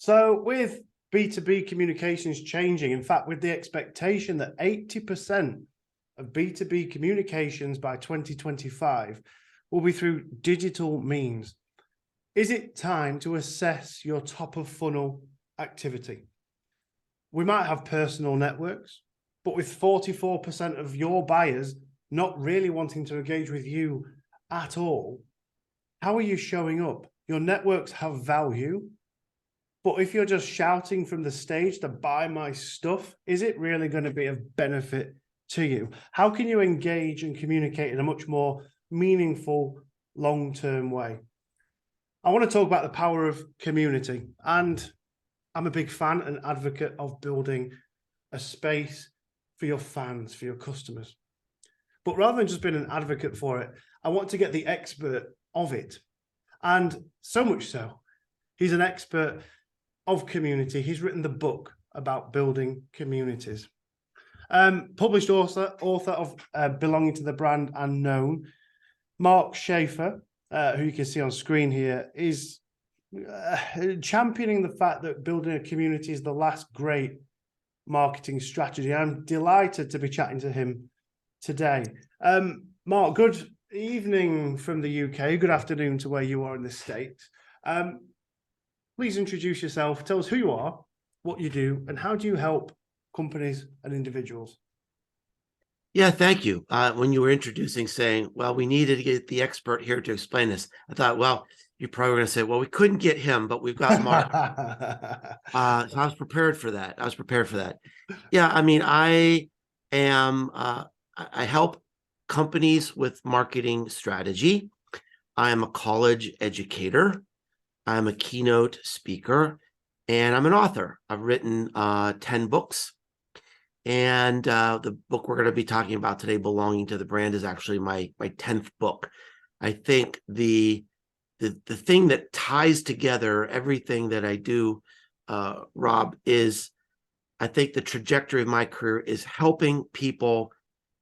So with B2B communications changing, in fact, with the expectation that 80% of B2B communications by 2025 will be through digital means, is it time to assess your top of funnel activity? We might have personal networks, but with 44% of your buyers not really wanting to engage with you at all, how are you showing up? Your networks have value, but if you're just shouting from the stage to buy my stuff, is it really going to be of benefit to you? How can you engage and communicate in a much more meaningful, long-term way? I want to talk about the power of community, and I'm a big fan and advocate of building a space for your fans, for your customers. But rather than just being an advocate for it, I want to get the expert of it. And so much so, he's an expert of community. He's written the book about building communities. Published author of Belonging to the Brand and Known. Mark Schaefer, who you can see on screen here, is championing the fact that building a community is the last great marketing strategy. I'm delighted to be chatting to him today. Mark, good evening from the UK. Good afternoon to where you are in the States. Please introduce yourself. Tell us who you are, what you do, and how do you help companies and individuals? Yeah, thank you. When you were introducing, saying, well, we needed to get the expert here to explain this, I thought, well, you're probably going to say, well, we couldn't get him, but we've got Mark. So I was prepared for that. Yeah, I mean, I help companies with marketing strategy. I am a college educator. I'm a keynote speaker, and I'm an author. I've written 10 books. And the book we're going to be talking about today, Belonging to the Brand, is actually my 10th book. I think the thing that ties together everything that I do, Rob, is I think the trajectory of my career is helping people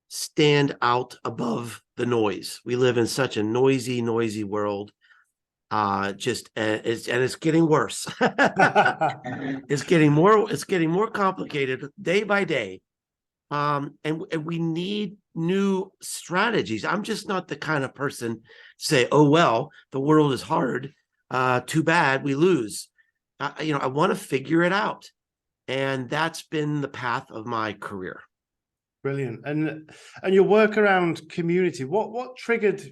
stand out above the noise. We live in such a noisy world. It's getting worse. It's getting more complicated day by day. And we need new strategies. I'm just not the kind of person to say, oh, well, the world is hard. Too bad, we lose. I want to figure it out. And that's been the path of my career. Brilliant. And your work around community, what triggered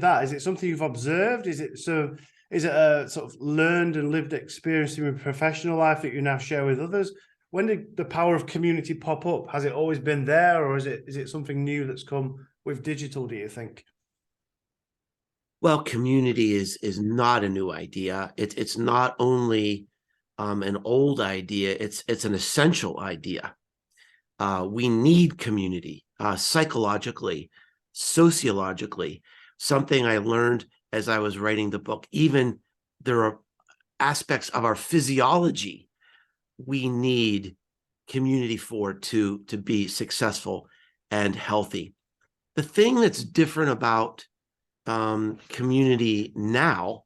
that? Is it something you've observed? Is it a sort of learned and lived experience in your professional life that you now share with others? When did the power of community pop up? Has it always been there, or is it something new that's come with digital, do you think? Well, community is not a new idea. It's not only an old idea, it's an essential idea. We need community psychologically, sociologically. Something I learned as I was writing the book, even there are aspects of our physiology we need community for to be successful and healthy. The thing that's different about community now,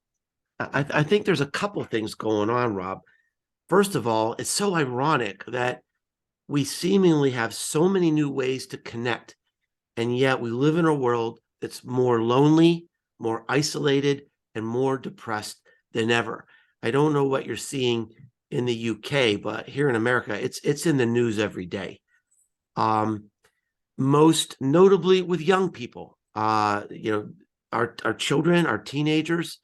I think there's a couple things going on, Rob. First of all, it's so ironic that we seemingly have so many new ways to connect, and yet we live in a world that's more lonely, more isolated, and more depressed than ever. I don't know what you're seeing in the UK, but here in America, it's in the news every day. Most notably with young people, our children, our teenagers.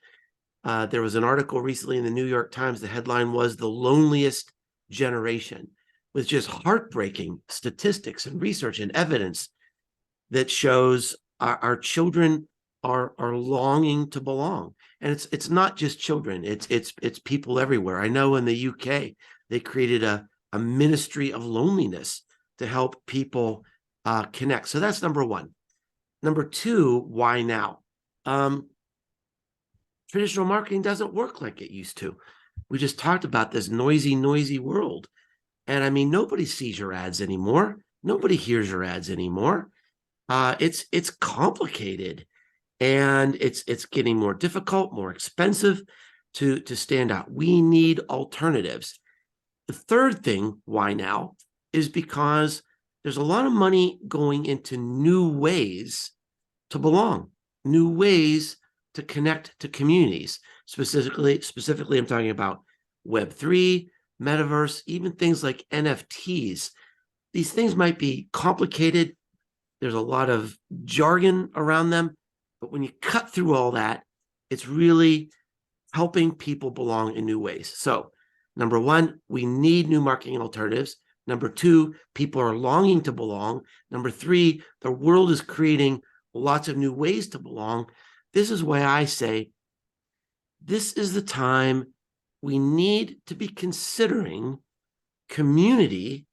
There was an article recently in the New York Times. The headline was "The Loneliest Generation," with just heartbreaking statistics and research and evidence that shows our children are longing to belong. And it's not just children, it's people everywhere. I know in the UK, they created a ministry of loneliness to help people connect. So that's number one. Number two, why now? Traditional marketing doesn't work like it used to. We just talked about this noisy world. And I mean, nobody sees your ads anymore. Nobody hears your ads anymore. It's complicated, and it's getting more difficult, more expensive to stand out. We need alternatives. The third thing, why now, is because there's a lot of money going into new ways to belong, new ways to connect to communities. Specifically, I'm talking about Web3, metaverse, even things like NFTs. These things might be complicated. There's a lot of jargon around them, but when you cut through all that, it's really helping people belong in new ways. So, number one, we need new marketing alternatives. Number two, people are longing to belong. Number three, the world is creating lots of new ways to belong. This is why I say this is the time we need to be considering community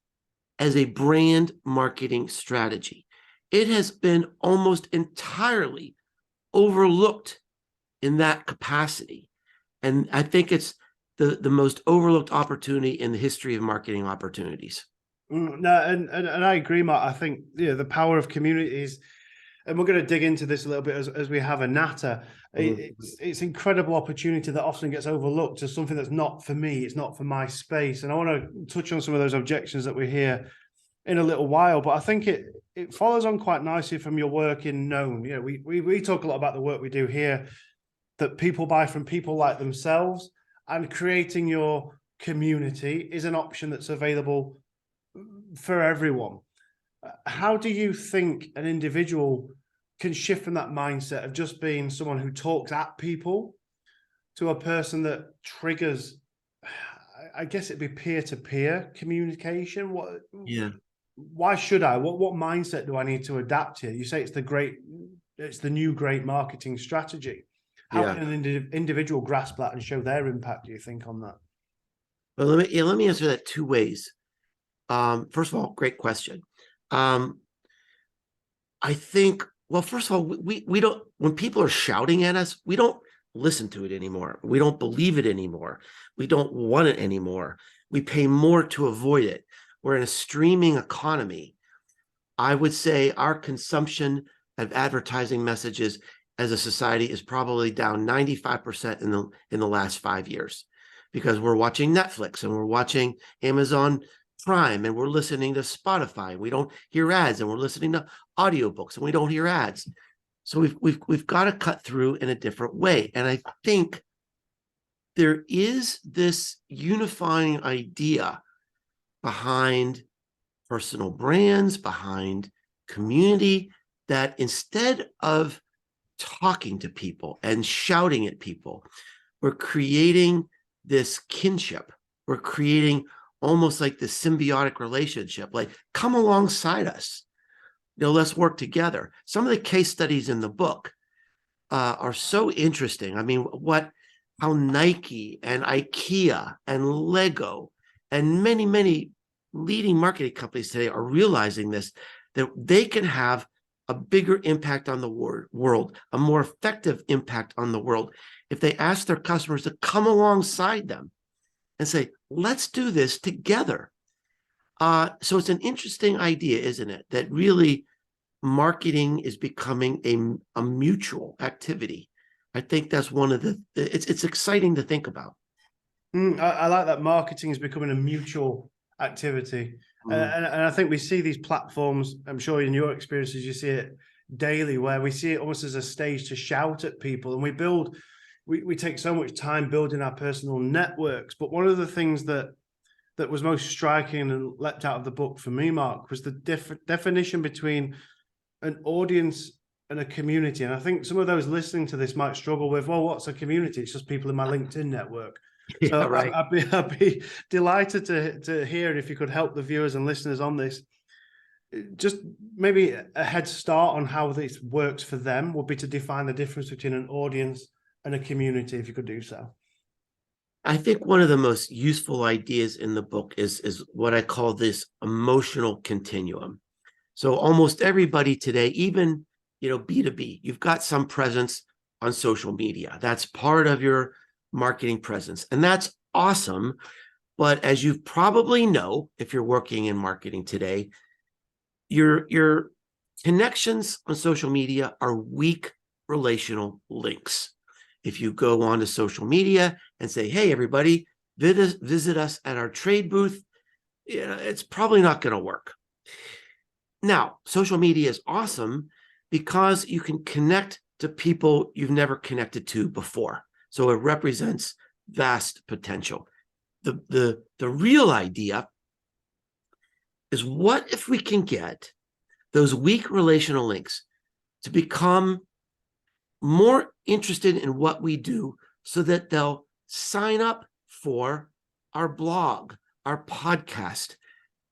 as a brand marketing strategy. It has been almost entirely overlooked in that capacity. And I think it's the most overlooked opportunity in the history of marketing opportunities. No, and I agree, Mark. I think the power of communities, and we're going to dig into this a little bit as we have a natter. It's incredible opportunity that often gets overlooked as something that's not for me. It's not for my space. And I want to touch on some of those objections that we hear in a little while. But I think it follows on quite nicely from your work in Known. We talk a lot about the work we do here, that people buy from people like themselves, and creating your community is an option that's available for everyone. How do you think an individual can shift from that mindset of just being someone who talks at people to a person that triggers, I guess it'd be peer-to-peer communication? Why should I? What mindset do I need to adapt here? You say it's the new great marketing strategy. How can an individual grasp that and show their impact, do you think, on that? Well, let me answer that two ways. First of all, great question. I think, well, first of all, we don't, when people are shouting at us, we don't listen to it anymore. We don't believe it anymore. We don't want it anymore. We pay more to avoid it. We're in a streaming economy. I would say our consumption of advertising messages as a society is probably down 95% in the last 5 years, because we're watching Netflix and we're watching Amazon Prime and we're listening to Spotify. We don't hear ads, and we're listening to audiobooks and we don't hear ads. So we've got to cut through in a different way. And I think there is this unifying idea behind personal brands, behind community, that instead of talking to people and shouting at people, we're creating this kinship. We're creating almost like this symbiotic relationship, like, come alongside us, let's work together. Some of the case studies in the book are so interesting. I mean, how Nike and IKEA and Lego and many, many leading marketing companies today are realizing this, that they can have a bigger impact on the world, a more effective impact on the world, if they ask their customers to come alongside them and say, let's do this together. So it's an interesting idea, isn't it? That really marketing is becoming a mutual activity. I think that's one of it's exciting to think about. I like that marketing is becoming a mutual activity. And I think we see these platforms, I'm sure in your experiences, you see it daily, where we see it almost as a stage to shout at people. And we take so much time building our personal networks. But one of the things that was most striking and leapt out of the book for me, Mark, was the definition between an audience and a community. And I think some of those listening to this might struggle with, well, what's a community? It's just people in my LinkedIn network. So right. I'd be delighted to hear if you could help the viewers and listeners on this. Just maybe a head start on how this works for them would be to define the difference between an audience and a community, if you could do so. I think one of the most useful ideas in the book is what I call this emotional continuum. So almost everybody today, even B2B, you've got some presence on social media. That's part of your marketing presence, and that's awesome. But as you probably know, if you're working in marketing today, your connections on social media are weak relational links. if you go onto social media and say, hey, everybody, visit us at our trade booth, it's probably not going to work. Now, social media is awesome because you can connect to people you've never connected to before. So it represents vast potential. The real idea is, what if we can get those weak relational links to become more interested in what we do so that they'll sign up for our blog, our podcast,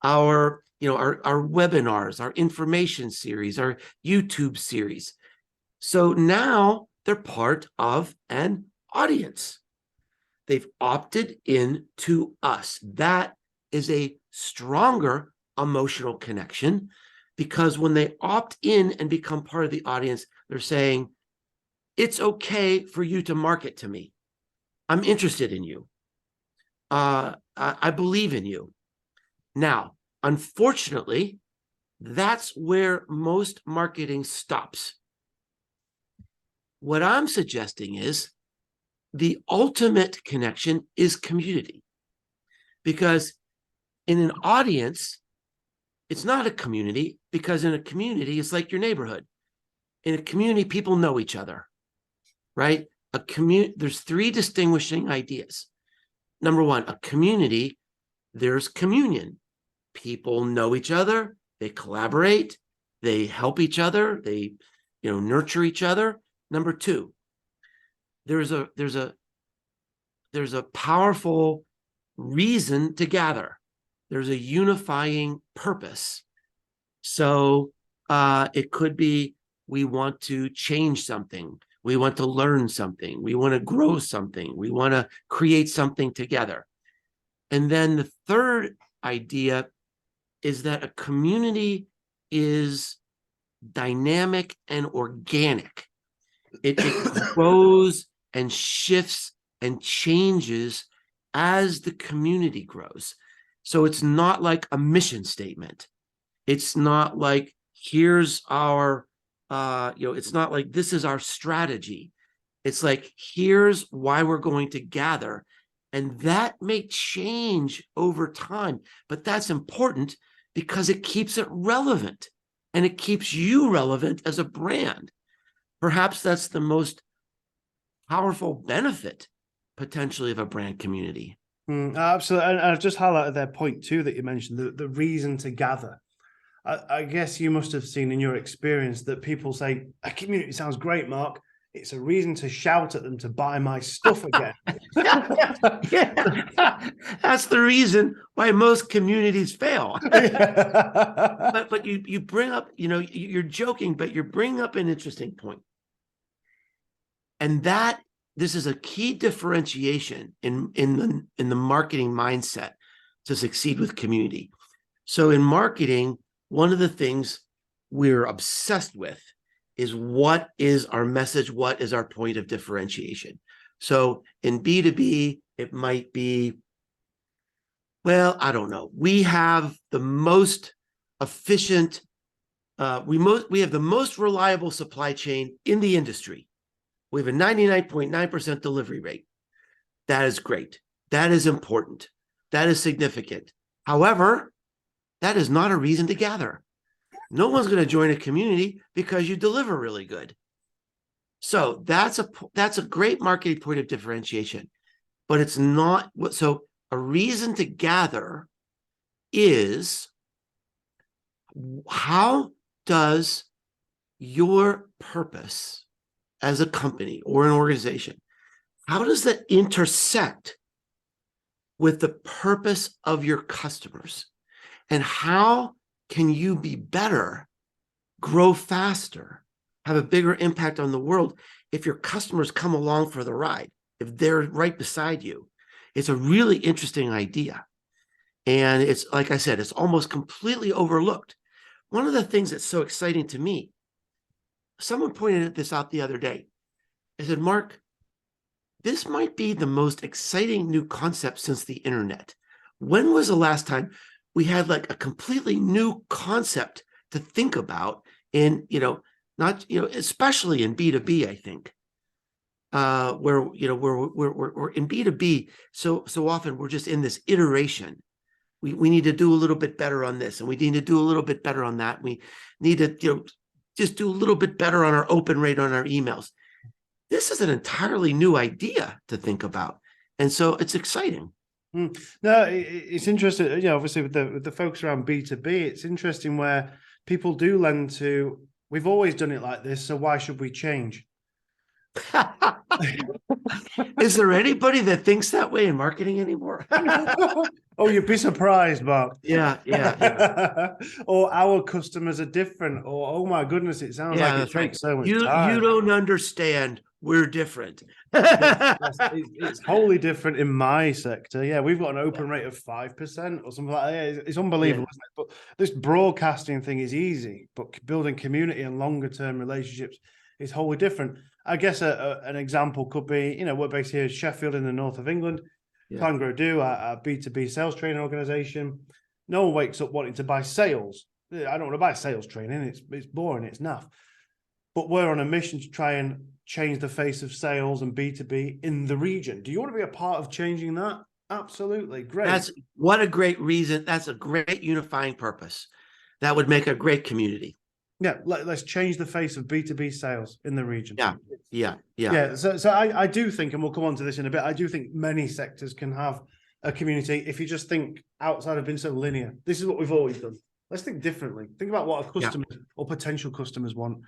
our webinars, our information series, our YouTube series. So now they're part of an audience. They've opted in to us. That is a stronger emotional connection, because when they opt in and become part of the audience, they're saying, it's okay for you to market to me. I'm interested in you. I believe in you. Now, unfortunately, that's where most marketing stops. What I'm suggesting is the ultimate connection is community, because in an audience, it's not a community, because in a community, it's like your neighborhood. In a community, people know each other, right? There's three distinguishing ideas. Number one, a community, there's communion. People know each other, they collaborate, they help each other, they nurture each other. Number two, there's a powerful reason to gather. There's a unifying purpose. So it could be, we want to change something, we want to learn something, we want to grow something, we want to create something together. And then the third idea is that a community is dynamic and organic. It grows and shifts and changes as the community grows. So it's not like a mission statement. It's not like, here's our, it's not like, this is our strategy. It's like, here's why we're going to gather. And that may change over time, but that's important because it keeps it relevant, and it keeps you relevant as a brand. Perhaps that's the most powerful benefit, potentially, of a brand community. Absolutely. And I've just highlighted their point too that you mentioned, the reason to gather. I guess you must have seen in your experience that people say, a community sounds great, Mark. It's a reason to shout at them to buy my stuff again. Yeah. That's the reason why most communities fail. But you bring up, you're joking, but you're bringing up an interesting point. And this is a key differentiation in the marketing mindset to succeed with community. So in marketing, one of the things we're obsessed with is, what is our message? What is our point of differentiation? So in B2B, it might be, well, I don't know. We have the most efficient, we have the most reliable supply chain in the industry. We have a 99.9% delivery rate. That is great. That is important. That is significant. However, that is not a reason to gather. No one's going to join a community because you deliver really good. So that's a great marketing point of differentiation, but it's not. So a reason to gather is, how does your purpose as a company or an organization, how does that intersect with the purpose of your customers? And how can you be better, grow faster, have a bigger impact on the world if your customers come along for the ride, if they're right beside you? It's a really interesting idea. And it's, like I said, it's almost completely overlooked. One of the things that's so exciting to me, someone pointed this out the other day. I said, Mark, this might be the most exciting new concept since the internet. When was the last time we had like a completely new concept to think about in, not, especially in B2B, I think. where we're in B2B, so often we're just in this iteration. We need to do a little bit better on this, and we need to do a little bit better on that. We need to just do a little bit better on our open rate on our emails. This is an entirely new idea to think about, and so it's exciting. No, it's interesting. Yeah, obviously with the focus around B2B, it's interesting where people do lend to, we've always done it like this, so why should we change? Is there anybody that thinks that way in marketing anymore? Oh, you'd be surprised, Mark. Yeah. Or our customers are different, or oh my goodness, it sounds like it takes so much time. You don't understand. We're different. It's wholly different in my sector. Yeah, we've got an open rate of 5% or something like that. Yeah, it's unbelievable, isn't it? But this broadcasting thing is easy, but building community and longer term relationships is wholly different. I guess an example could be, we're based here in Sheffield in the north of England. Plan Grow Do, our B2B sales training organization. No one wakes up wanting to buy sales. I don't want to buy sales training. It's boring. It's naff. But we're on a mission to try and change the face of sales and B2B in the region. Do you want to be a part of changing that? Absolutely. Great. What a great reason. That's a great unifying purpose. That would make a great community. Yeah, let's change the face of B2B sales in the region. Yeah. So I do think, and we'll come on to this in a bit, I do think many sectors can have a community if you just think outside of being so linear. This is what we've always done. Let's think differently. Think about what our customers or potential customers want.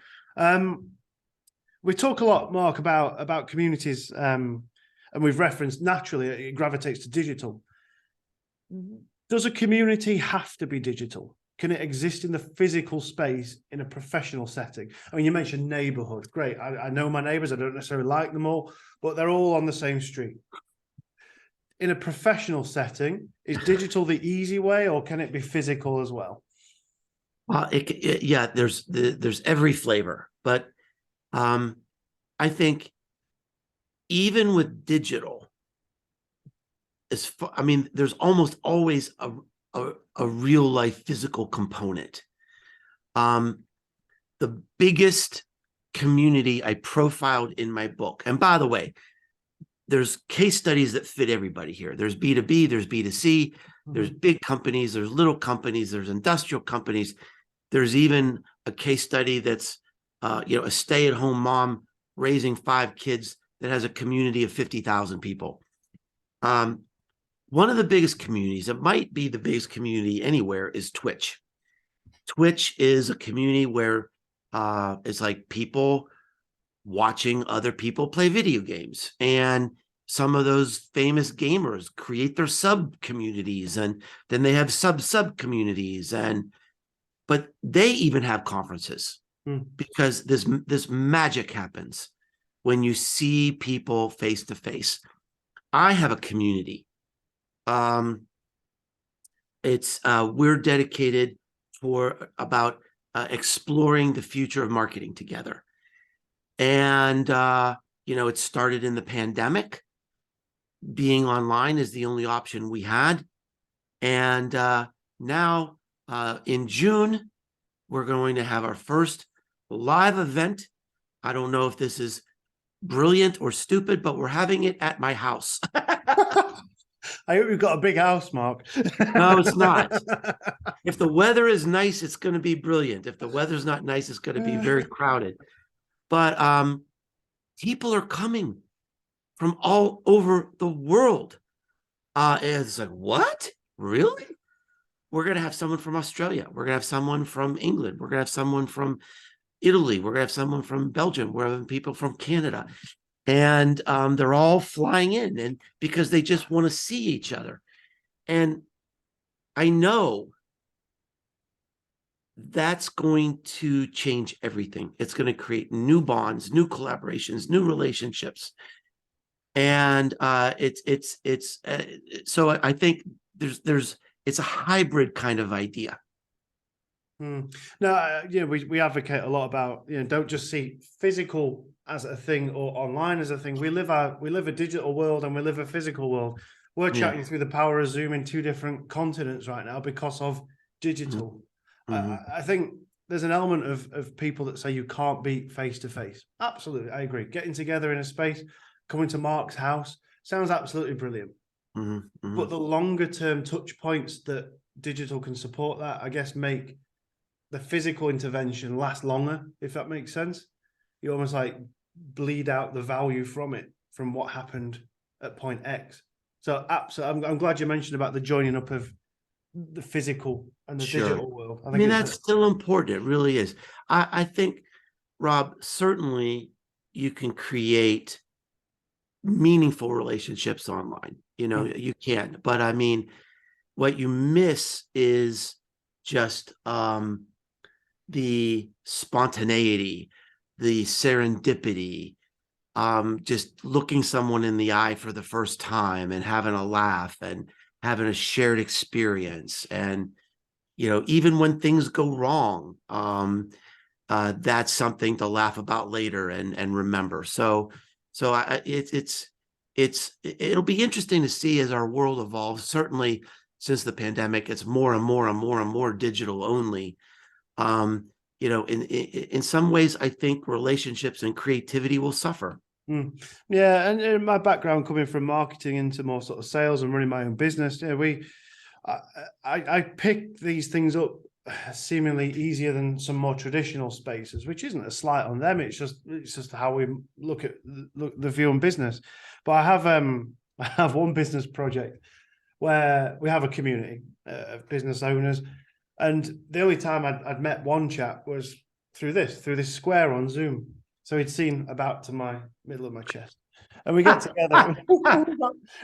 We talk a lot, Mark, about communities, and we've referenced naturally it gravitates to digital. Does a community have to be digital? Can it exist in the physical space in a professional setting? I mean, you mentioned neighborhood. Great. I know my neighbors. I don't necessarily like them all, but they're all on the same street. In a professional setting, is digital the easy way, or can it be physical as well? There's every flavor, but I think even with digital, there's almost always a real life physical component. The biggest community I profiled in my book, and by the way, there's case studies that fit everybody here. There's B2B, there's B2C, there's big companies, there's little companies, there's industrial companies. There's even a case study that's a stay-at-home mom raising 5 kids that has a community of 50,000 people. One of the biggest communities, it might be the biggest community anywhere, is Twitch. Twitch is a community where it's like people watching other people play video games. And some of those famous gamers create their sub communities, and then they have sub communities. But they even have conferences because this magic happens when you see people face to face. I have a community. We're dedicated for about exploring the future of marketing together. And, it started in the pandemic. Being online is the only option we had. And now in June, we're going to have our first live event. I don't know if this is brilliant or stupid, but we're having it at my house. I hope you've got a big house, Mark. No, it's not. If the weather is nice, it's going to be brilliant. If the weather's not nice, it's going to be very crowded. But people are coming from all over the world. And it's like, what? Really? We're going to have someone from Australia. We're going to have someone from England. We're going to have someone from Italy. We're going to have someone from Belgium. We're having people from Canada. And they're all flying in, and because they just want to see each other. And I know that's going to change everything. It's going to create new bonds, new collaborations, new relationships. And so I think it's a hybrid kind of idea. No, we advocate a lot about, don't just see physical as a thing or online as a thing. We live a digital world and we live a physical world. We're chatting through the power of Zoom in 2 different continents right now because of digital. I think there's an element of people that say you can't beat face to face. Absolutely, I agree. Getting together in a space, coming to Mark's house sounds absolutely brilliant. But the longer term touch points that digital can support, that I guess make the physical intervention last longer, if that makes sense. You almost like bleed out the value from it, from what happened at point X. So absolutely, I'm glad you mentioned about the joining up of the physical and the Sure. digital world. I mean, that's still important. It really is. I think, Rob, certainly you can create meaningful relationships online. You know, you can. But I mean, what you miss is just the spontaneity, the serendipity, just looking someone in the eye for the first time and having a laugh and having a shared experience. And, you know, even when things go wrong, that's something to laugh about later and remember. So it'll be interesting to see as our world evolves. Certainly since the pandemic, it's more and more and more and more digital only. You know, in some ways, I think relationships and creativity will suffer. Yeah, and in my background coming from marketing into more sort of sales and running my own business, yeah, I pick these things up seemingly easier than some more traditional spaces, which isn't a slight on them. It's just how we look at the view on business. But I have one business project where we have a community of business owners, and the only time I'd met one chap was through this square on Zoom. So he'd seen about to my middle of my chest, and we get together.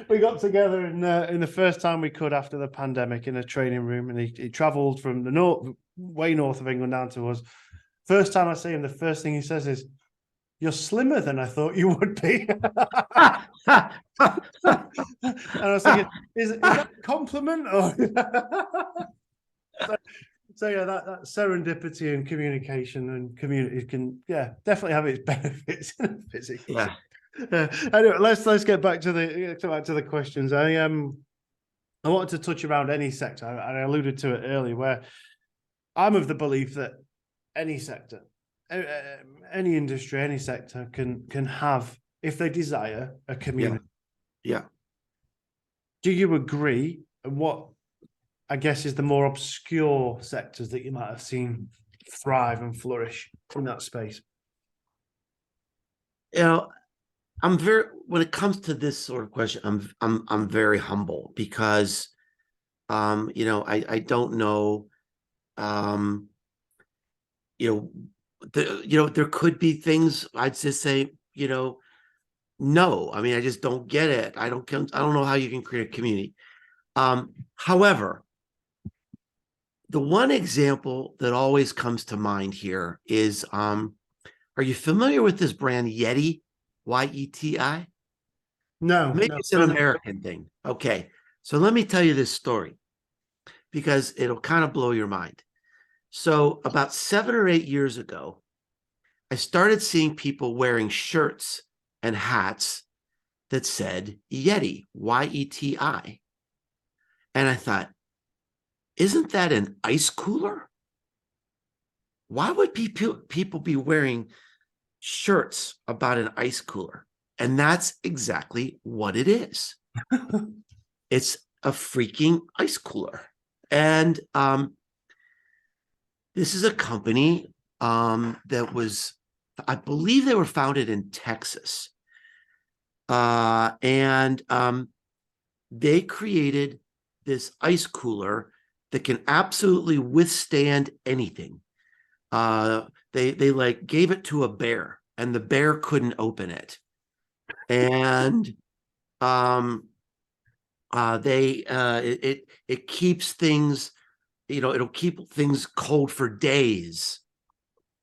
we got together in the first time we could after the pandemic in a training room, and he travelled from the north, way north of England, down to us. First time I see him, the first thing he says is, "You're slimmer than I thought you would be." And I was thinking, is that a compliment or? So yeah, that serendipity and communication and community can definitely have its benefits in a physical. Yeah. Anyway, let's get back to the questions. I wanted to touch around any sector. I alluded to it earlier, where I'm of the belief that any sector, any industry, any sector can have, if they desire, a community. Yeah. Do you agree? What I guess is the more obscure sectors that you might have seen thrive and flourish in that space? You know, when it comes to this sort of question, I'm very humble because you know, I don't know, you know, there could be things I'd just say, you know, no. I mean, I just don't get it. I don't know how you can create a community. However, the one example that always comes to mind here is, are you familiar with this brand Yeti? YETI? No, Maybe it's an American thing. Okay. So let me tell you this story because it'll kind of blow your mind. So about 7 or 8 years ago, I started seeing people wearing shirts and hats that said Yeti, YETI. And I thought, isn't that an ice cooler? Why would people be wearing shirts about an ice cooler? And that's exactly what it is. It's a freaking ice cooler. And this is a company that was, I believe they were founded in Texas. And they created this ice cooler that can absolutely withstand anything. They like gave it to a bear, and the bear couldn't open it. And it keeps things, you know, it'll keep things cold for days.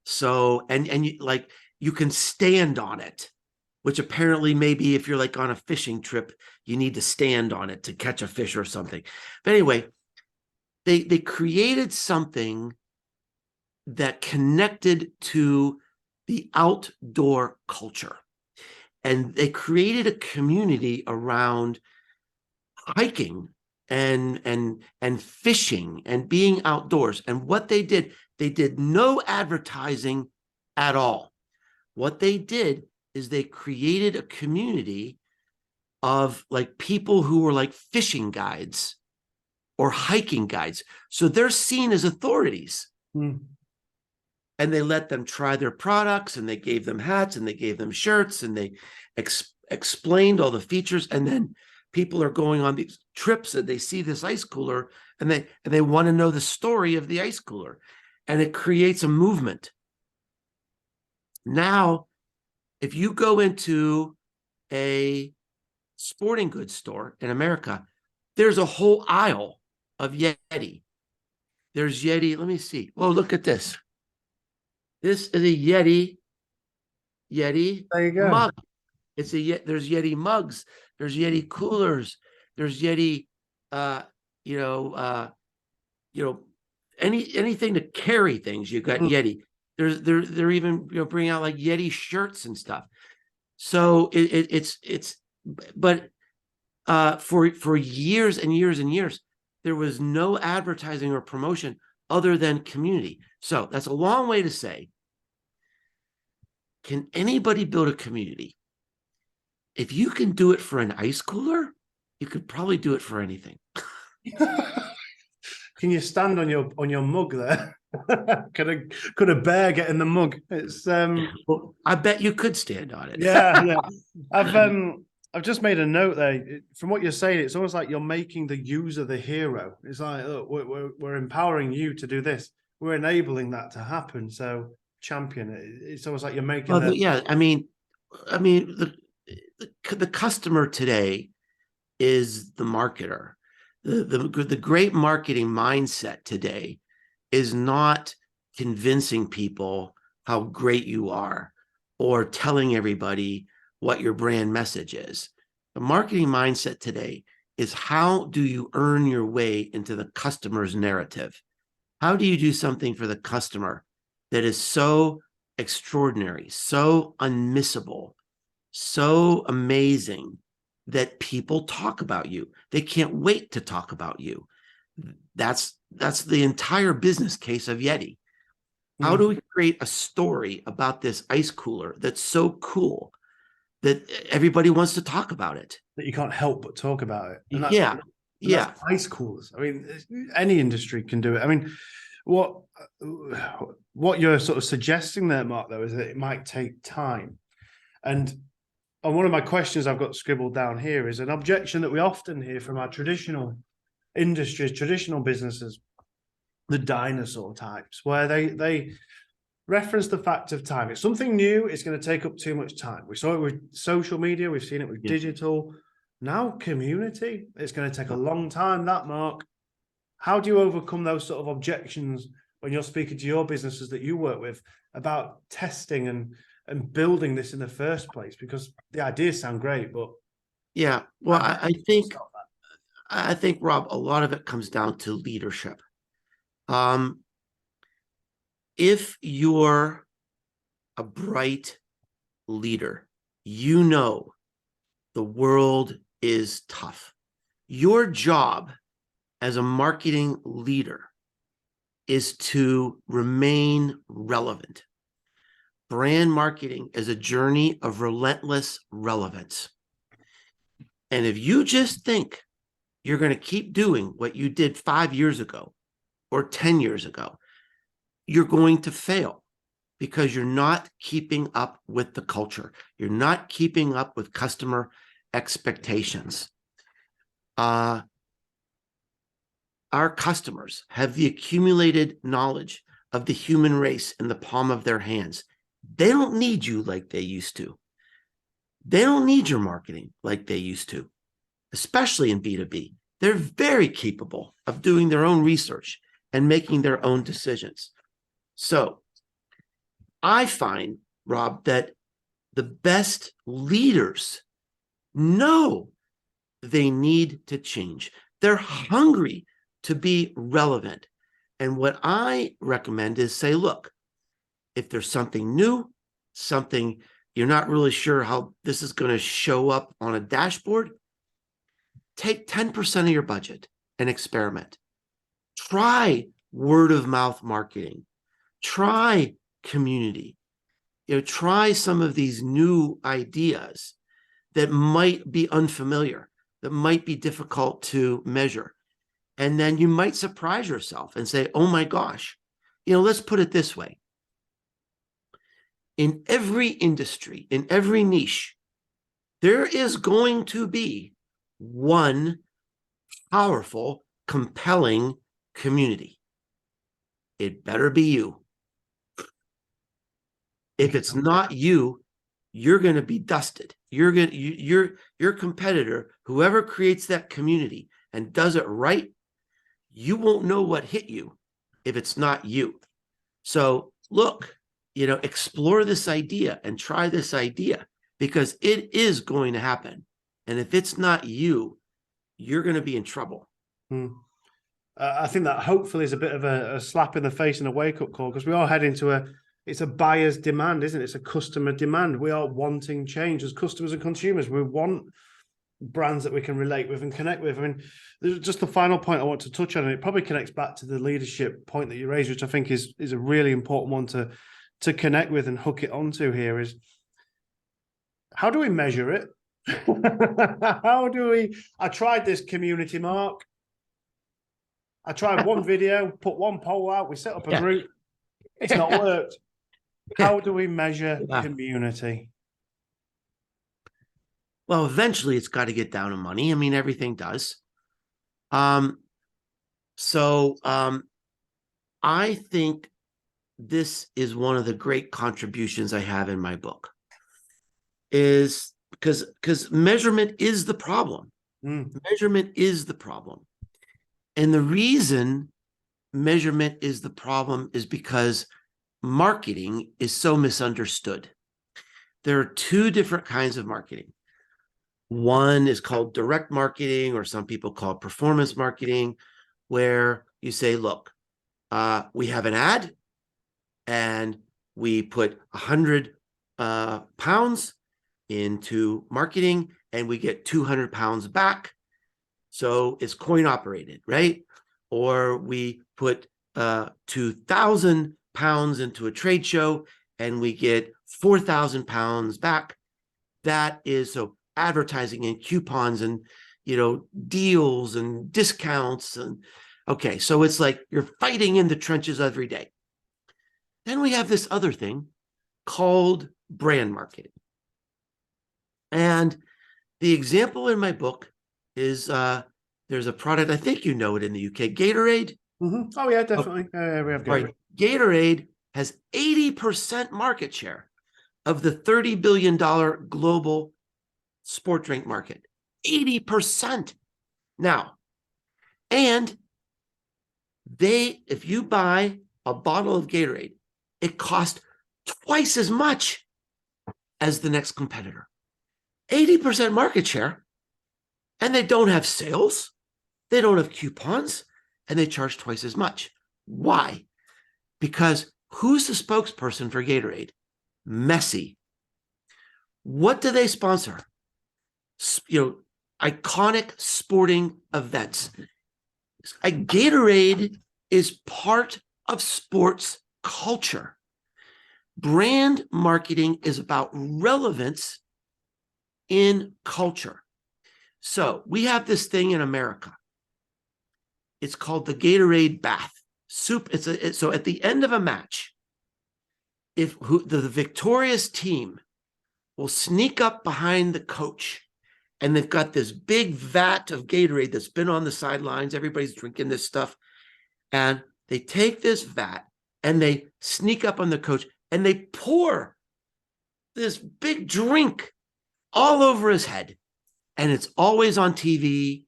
So and you like you can stand on it, which apparently maybe if you're like on a fishing trip, you need to stand on it to catch a fish or something. But anyway, they created something that connected to the outdoor culture. And they created a community around hiking and fishing and being outdoors. And what they did, They did no advertising at all. What they did is they created a community of like people who were like fishing guides or hiking guides. So they're seen as authorities. Mm. And they let them try their products, and they gave them hats, and they gave them shirts, and they explained all the features. And then people are going on these trips and they see this ice cooler, and they want to know the story of the ice cooler, and it creates a movement. Now, if you go into a sporting goods store in America, there's a whole aisle of Yeti. There's Yeti. Let me see. Oh, look at this. This is a Yeti There you go. mug. There's Yeti mugs. There's Yeti coolers. There's Yeti, uh, you know, uh, anything to carry things. You got Yeti. They're even bringing out like Yeti shirts and stuff. So but for years and years and years, there was no advertising or promotion other than community. So that's a long way to say, can anybody build a community? If you can do it for an ice cooler, you could probably do it for anything. Can you stand on your mug there? could a bear get in the mug? It's Well, I bet you could stand on it. yeah. I've just made a note there. From what you're saying, it's almost like you're making the user the hero. It's like, look, we're empowering you to do this. We're enabling that to happen. So champion it. It's almost like you're making Well, yeah, I mean, the customer today is the marketer. The great marketing mindset today is not convincing people how great you are or telling everybody what your brand message is. The marketing mindset today is, how do you earn your way into the customer's narrative? How do you do something for the customer that is so extraordinary, so unmissable, so amazing that people talk about you? They can't wait to talk about you. That's the entire business case of Yeti. How do we create a story about this ice cooler that's so cool that everybody wants to talk about it? That you can't help but talk about it. And that's ice coolers. I mean, any industry can do it. I mean, what you're sort of suggesting there, Mark, though, is that it might take time. And on one of my questions I've got scribbled down here is an objection that we often hear from our traditional industries, traditional businesses, the dinosaur types, where they reference the fact of time. It's something new, it's going to take up too much time. We saw it with social media, we've seen it with digital. Now community, it's going to take a long time, that, Mark. How do you overcome those sort of objections when you're speaking to your businesses that you work with about testing and building this in the first place? Because the ideas sound great, but yeah, well, I think, Rob, a lot of it comes down to leadership. If you're a bright leader, you know the world is tough. Your job as a marketing leader is to remain relevant. Brand marketing is a journey of relentless relevance. And if you just think you're going to keep doing what you did 5 years ago or 10 years ago, you're going to fail, because you're not keeping up with the culture. You're not keeping up with customer expectations. Our customers have the accumulated knowledge of the human race in the palm of their hands. They don't need you like they used to. They don't need your marketing like they used to, especially in B2B. They're very capable of doing their own research and making their own decisions. So I find, Rob, that the best leaders know they need to change. They're hungry to be relevant. And what I recommend is say, look, if there's something new, something you're not really sure how this is going to show up on a dashboard, take 10% of your budget and experiment. Try word of mouth marketing. try community, try some of these new ideas that might be unfamiliar, that might be difficult to measure. And then you might surprise yourself and say, oh my gosh, let's put it this way. In every industry, in every niche, there is going to be one powerful, compelling community. It better be you. If it's not you, you're going to be dusted. Your competitor, whoever creates that community and does it right, you won't know what hit you if it's not you. So look, explore this idea and try this idea, because it is going to happen. And if it's not you, you're going to be in trouble. I think that hopefully is a bit of a slap in the face and a wake-up call, because we are heading to it's a buyer's demand, isn't it? It's a customer demand. We are wanting change as customers and consumers. We want brands that we can relate with and connect with. I mean, there's just the final point I want to touch on, and it probably connects back to the leadership point that you raised, which I think is a really important one to connect with and hook it onto here, is how do we measure it? I tried this community, Mark. I tried one video, put one poll out, we set up a group. It's not worked. How do we measure community? Well, eventually it's got to get down to money. I mean, everything does. I think this is one of the great contributions I have in my book, is because measurement is the problem. Measurement is the problem. And the reason measurement is the problem is because marketing is so misunderstood. There are two different kinds of marketing. One is called direct marketing, or some people call it performance marketing, where you say, look, we have an ad and we put 100 pounds into marketing and we get 200 pounds back. So it's coin operated, right? Or we put 2,000 pounds into a trade show and we get 4,000 pounds back. That is so advertising and coupons and, deals and discounts. And okay, so it's like you're fighting in the trenches every day. Then we have this other thing called brand marketing. And the example in my book is there's a product, I think it in the UK, Gatorade. Oh yeah, definitely. We have Gatorade. Right. Gatorade has 80% market share of the $30 billion global sport drink market. 80%. Now, and if you buy a bottle of Gatorade, it costs twice as much as the next competitor. 80% market share, and they don't have sales, they don't have coupons, and they charge twice as much. Why? Because who's the spokesperson for Gatorade? Messi. What do they sponsor? Iconic sporting events. Gatorade is part of sports culture. Brand marketing is about relevance in culture. So we have this thing in America. It's called the Gatorade bath. So at the end of a match, the victorious team will sneak up behind the coach, and they've got this big vat of Gatorade that's been on the sidelines. Everybody's drinking this stuff. And they take this vat and they sneak up on the coach and they pour this big drink all over his head. And it's always on TV.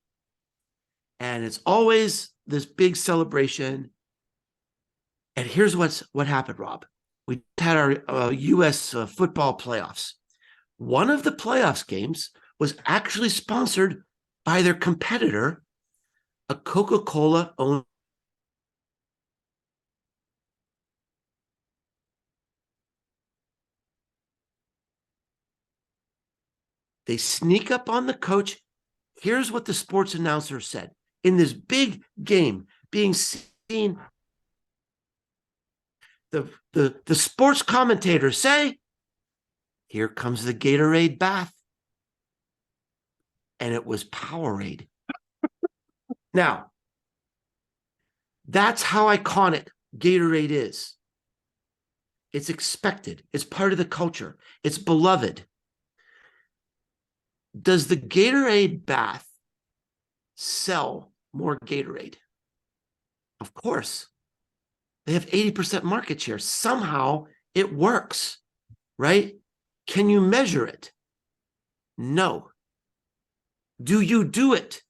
And it's always this big celebration. And here's what happened, Rob. We had our U.S. Football playoffs. One of the playoffs games was actually sponsored by their competitor, a Coca-Cola owned. They sneak up on the coach. Here's what the sports announcer said. In this big game being seen the sports commentators say, here comes the Gatorade bath. And it was Powerade. Now, that's how iconic Gatorade is. It's expected. It's part of the culture. It's beloved. Does the Gatorade bath sell more Gatorade? Of course. They have 80% market share. Somehow it works, right? Can you measure it? No. Do you do it?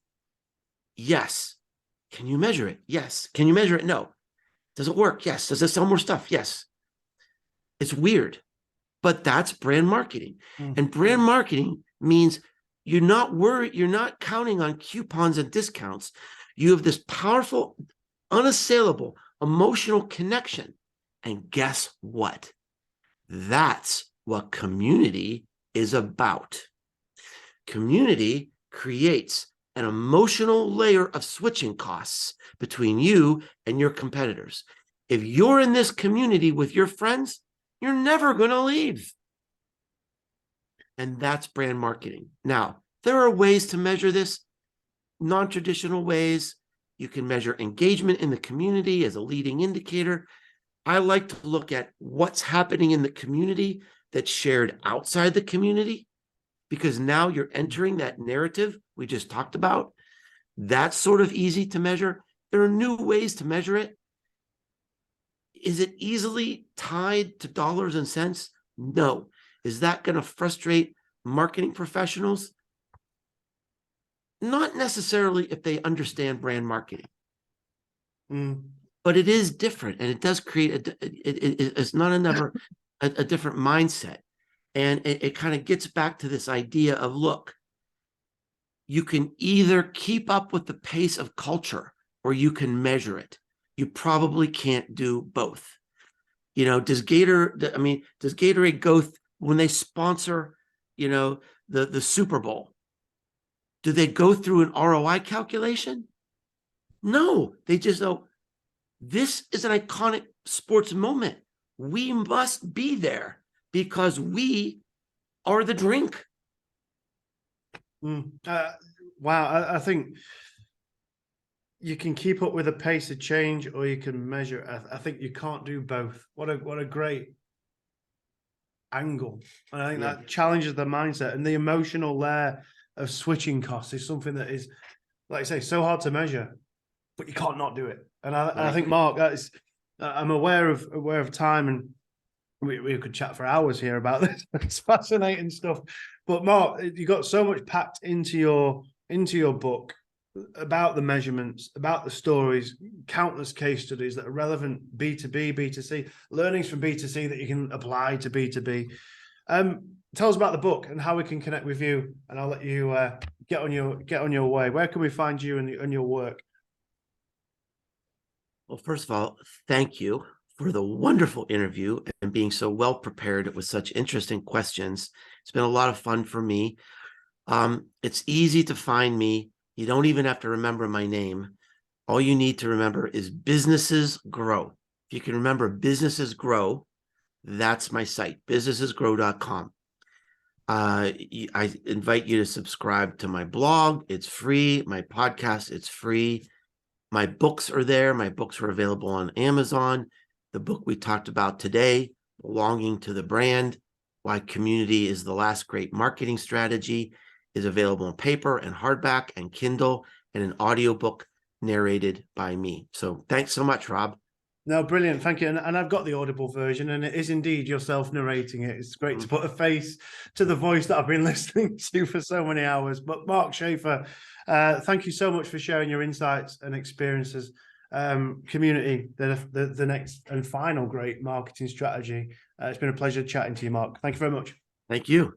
Yes. Can you measure it? Yes. Can you measure it? No. Does it work? Yes. Does it sell more stuff? Yes. It's weird, but that's brand marketing. And brand marketing means you're not worried, you're not counting on coupons and discounts. You have this powerful, unassailable emotional connection. And guess what? That's what community is about. Community creates an emotional layer of switching costs between you and your competitors. If you're in this community with your friends, you're never going to leave. And that's brand marketing. Now, there are ways to measure this, non-traditional ways. You can measure engagement in the community as a leading indicator. I like to look at what's happening in the community that's shared outside the community, because now you're entering that narrative we just talked about. That's sort of easy to measure. There are new ways to measure it. Is it easily tied to dollars and cents? No. Is that going to frustrate marketing professionals? Not necessarily if they understand brand marketing. But it is different, and it does create it's not a different mindset. And it kind of gets back to this idea of, look, you can either keep up with the pace of culture or you can measure it. You probably can't do both. You know, does Gatorade go when they sponsor, the Super Bowl? Do they go through an ROI calculation? No, they just know this is an iconic sports moment. We must be there because we are the drink. Wow, I think you can keep up with the pace of change, or you can measure. I think you can't do both. What a great angle. And I think that challenges the mindset, and the emotional layer of switching costs is something that is, like I say, so hard to measure, but you can't not do it. And I think, Mark, that is, I'm aware of time, and we could chat for hours here about this. It's fascinating stuff. But Mark, you got so much packed into your book about the measurements, about the stories, countless case studies that are relevant B2B, B2C, learnings from B2C that you can apply to B2B. Tell us about the book and how we can connect with you, and I'll let you get on your way. Where can we find you and your work? Well, first of all, thank you for the wonderful interview and being so well prepared with such interesting questions. It's been a lot of fun for me. It's easy to find me. You don't even have to remember my name. All you need to remember is Businesses Grow. If you can remember Businesses Grow, that's my site, businessesgrow.com. I invite you to subscribe to my blog. It's free. My podcast, it's free. My books are there. My books are available on Amazon. The book we talked about today, Belonging to the Brand, Why Community is the Last Great Marketing Strategy, is available in paper and hardback and Kindle, and an audiobook narrated by me. So thanks so much, Rob. No, brilliant. Thank you. And I've got the Audible version, and it is indeed yourself narrating it. It's great to put a face to the voice that I've been listening to for so many hours. But Mark Schaefer, thank you so much for sharing your insights and experiences. Community, the next and final great marketing strategy. It's been a pleasure chatting to you, Mark. Thank you very much. Thank you.